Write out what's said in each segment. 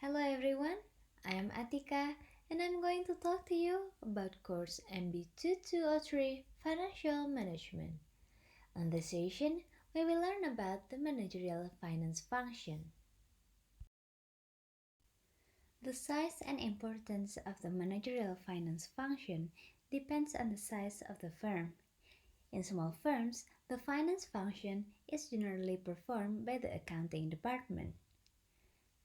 Hello everyone, I am Atika and I'm going to talk to you about course MB2203 Financial Management. On this session, we will learn about the Managerial Finance Function. The size and importance of the Managerial Finance Function depends on the size of the firm. In small firms, the finance function is generally performed by the accounting department.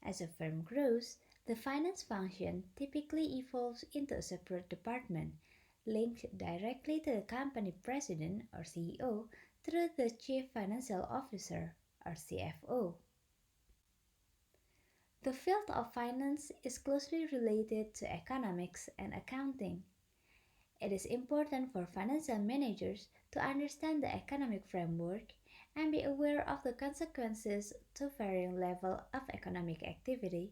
As a firm grows, the finance function typically evolves into a separate department, linked directly to the company president or CEO through the Chief Financial Officer or CFO. The field of finance is closely related to economics and accounting. It is important for financial managers to understand the economic framework and be aware of the consequences to varying levels of economic activity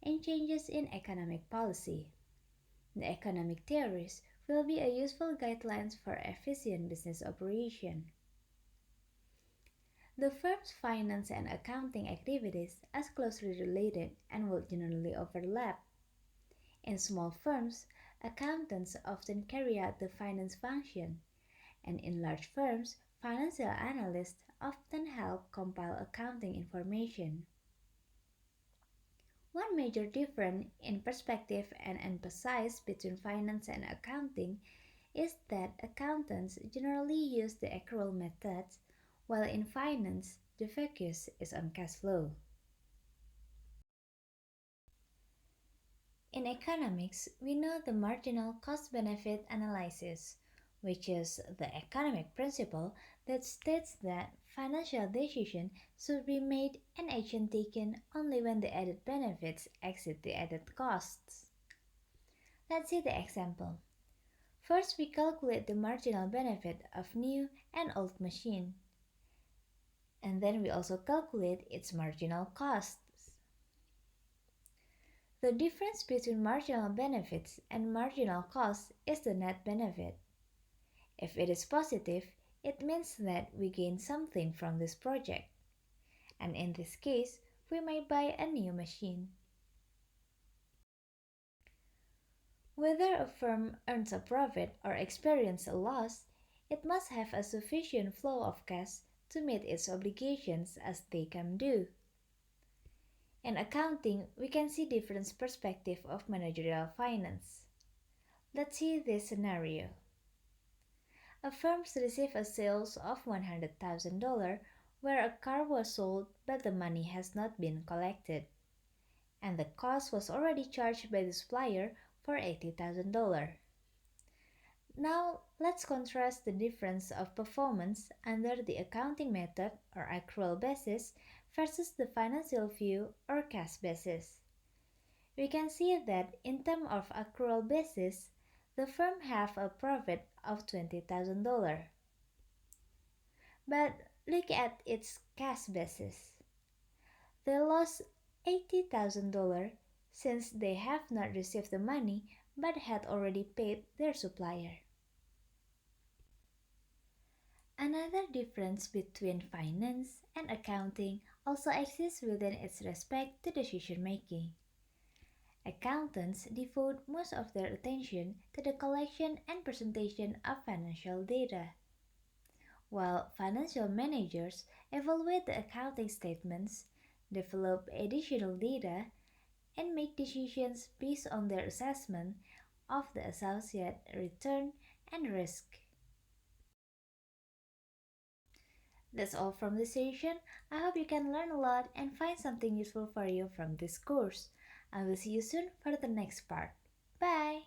and changes in economic policy. The economic theories will be a useful guidelines for efficient business operation. The firm's finance and accounting activities are closely related and will generally overlap. In small firms, accountants often carry out the finance function, and in large firms, financial analysts often help compile accounting information. One major difference in perspective and emphasis between finance and accounting is that accountants generally use the accrual methods, while in finance, the focus is on cash flow. In economics, we know the marginal cost benefit analysis, which is the economic principle that states that financial decisions should be made and action taken only when the added benefits exceed the added costs. Let's see the example. First, we calculate the marginal benefit of new and old machine, and then we also calculate its marginal costs. The difference between marginal benefits and marginal costs is the net benefit. If it is positive, it means that we gain something from this project, and in this case, we may buy a new machine. Whether a firm earns a profit or experiences a loss, it must have a sufficient flow of cash to meet its obligations as they come due. In accounting, we can see different perspectives of managerial finance. Let's see this scenario. A firm receives a sales of $100,000 where a car was sold but the money has not been collected, and the cost was already charged by the supplier for $80,000. Now, let's contrast the difference of performance under the accounting method or accrual basis versus the financial view or cash basis. We can see that in terms of accrual basis, the firm have a profit of $20,000. But look at its cash basis. They lost $80,000 since they have not received the money but had already paid their supplier. Another difference between finance and accounting also exists within its respect to decision making. Accountants devote most of their attention to the collection and presentation of financial data, while financial managers evaluate the accounting statements, develop additional data, and make decisions based on their assessment of the associated return and risk. That's all from this session. I hope you can learn a lot and find something useful for you from this course. I will see you soon for the next part. Bye!